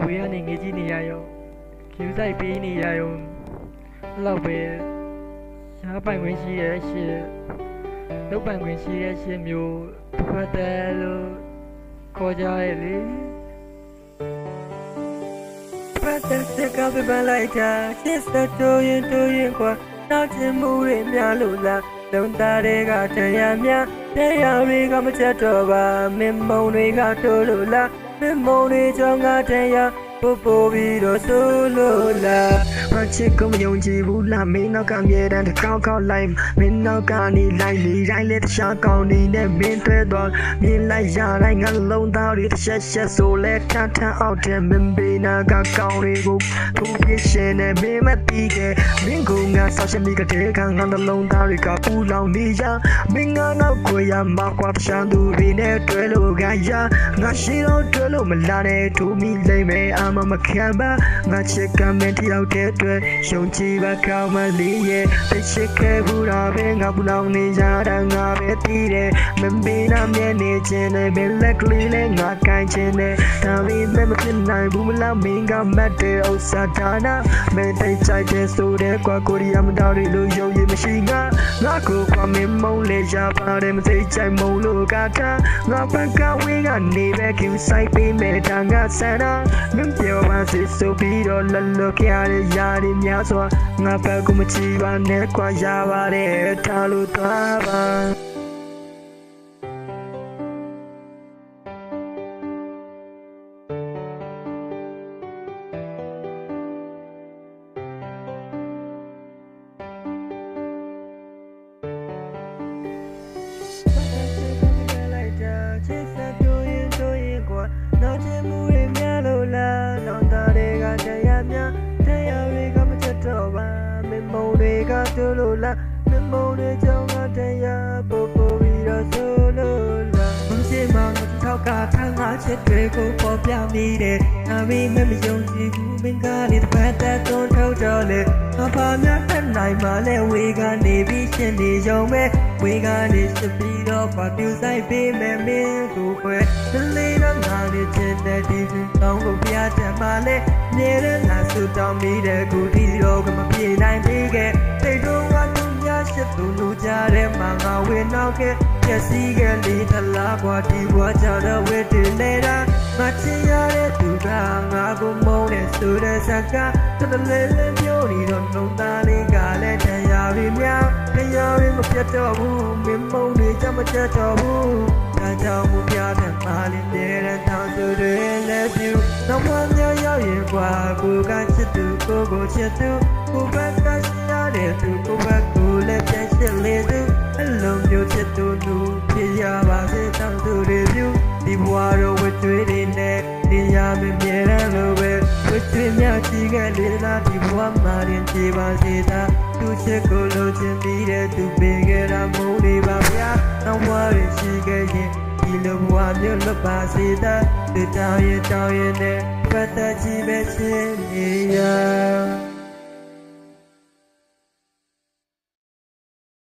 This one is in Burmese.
ဝေးကနေငေးကြီးနေရရောကျူးဆိုင်ပေးနေရရောလောက်ပဲရှားပိုင်ခွင့်ရှိရဲ့ရှေ့လုတ်ပိုင်ခွင့်ရှိရဲ့ရှေ့မျိုးတစ်ဖက်တည်းလို့ခေါ်ကြရဲ့လေပတ်သက်စကားပြပလိုက်တာရှစ်သက်တိုးရင်ကွာနောက်ချင်မှုတွေများလို့လားလုံသားတွေကတရားများတရားတွေကမချက်တော့ပါမင်းမုံတွေကတိုးလို့လားမင်းမုံတွေကြောင့်ငါတရားပို့ပြီးတော့ဆိုလို့လားမချစ်ကိုမယုံကြည်ဘူးလားမင်းနောက်ကမြေတန်းတစ်ခေါက်လိုက်မင်းနောက်ကနေလိုက်နေတိုင်းလေတခြားကောင်းနေနဲ့မင်းတွေ့တော့မြင်လိုက်ရတိုင်းငါလုံးသားတွေတစ်ချက်ဆိုလဲထအောက်တဲ့မင်းဘေးနာကကောင်းတွေကိုသူပြရှင်နဲ့မင်းမတီးခဲ့မင်းကငါဆောက်ရှမီကတဲ့ကငါလုံးသားတွေကပူလောင်နေရမင်းငါနောက်ကိုရမှာကွာတခြားသူတွေနဲ့တွေ့လို့ကရငါရှိတော့တွေ့လို့မလာနဲ့သူမိလိမ့်မယ်မခံပါငါချစ်ကမင်းတယောက်တည်းအတွက်ယုံကြည်ပါကောင်းမလေးရဲ့သိချစ်ခဲ့ဘူးတာပဲငါပူလောင်နေကြတာငါပဲသိတယ်မမင်းနာမြဲနေခြင်းနဲ့ဘယ်လက်ကလေးနဲ့ငါကိုင်းခြင်းနဲ့ဒါပေမဲ့မဖြစ်နိုင်ဘူးမလားမင်းကမတ်တဲ့ဥစ္စာဒါနာမင်းတိတ်ကြိုက်တဲ့ဆိုတဲ့ကွာကိုရီးယားမတော်ရီလို့ယုံရည်မရှိငါကိုကွာမင်းမုံလေရပါတယ်မသိကြိုက်မုံလို့ကတာငါပကဝေးကနေပဲကျူဆိုင်ပေးမယ်ဒါငါဆန္ဒမင်းပြောပါစေဆိုပြီးတော့လလောခရတဲ့ယာရီများစွာငါဘက်ကမချီပါနဲ့ကွာရပါတယ်ထားလို့သွားပါနောက်ချင်မှုတွေများလို့လားနောက်သားတွေကတရားများတရားတွေကမချက်တော့ပါမင်းမုံတွေကတို့လို့လားမင်းမုံတွေကြောင့်ငါတရားပို့ပြီးတော့ဆိုလို့လားမချင်မှငါထောက်ကထားငါချစ်တွေကိုပေါ်ပြမိတယ်ဒါပေမဲ့မယုံကြည်ဘူးမင်းကလည်းတစ်ဖက်သက်သွန်းထုတ်တော့လေငါပါများတတ်နိုင်မှလဲဝေကနေပြီးရှင်းနေရုံပဲဝေကနေစစ်ပြီးတော့ပါပြူဆိုင်ပေးမယ်မင်းကိုခွဲလေးတော့ငါလေးချစ်တဲ့ဒီကောင်းကိုပြတ်တယ်မှလဲနေရလာဆူတောင်းမိတဲ့ကူတီတော့ကမပြေနိုင်သေးခဲ့တိတ်တော့ကသူများရှစ်သူလူကြတဲ့မှာငါဝေနောက်ကပြက်စီးခဲ့လေးတလားကွာဒီဘွားကြောင့်တော့ဝေတင်နေတာမချင်ရတဲ့သူကငါကိုမုန်းတဲ့ဆိုတဲ့စကားတလေးလေးပြောနေတော့နှုံသားလေးကလည်းတရားရည်များတရားရည်မပြတ်တော့ဘူးမင်းမုန်းနေကြမချက်တော့ဘူးဒါကြောင့်မပြတဲ့မာလင်းတဲ့တောင်သူတွေလည်းပြူနောက်မှများရောက်ရင်ကွာကိုကချစ်သူကိုချစ်သူကိုဘက်ကရှိရတဲ့သူကိုဘက်ကိုလည်းပြန်ရှင်းလေသူအလုံးမျိုးချစ်သူလူဖြစ်ရပါစေတောင်သူတွေပြူဒီဘဝတော့ဝတ်တွေးနေနဲ့တရားမမြဲတဲ့လိုပဲဝတ်တွေများကြည့်ခဲ့လေလားဒီဘဝမှာရင်ကြည်ပါစေသာသူချစ်ကိုလိုချင်ပြီးတဲ့သူပေးခဲ့တာမဟုတ်နေပါဗျာနောက်ဘဝရရှိခဲ့ရင်ဒီလိုဘဝမျိုးလွတ်ပါစေသာသူတောင်းရင်နဲ့ပတ်သက်ကြည့်ပဲချင်းနေရ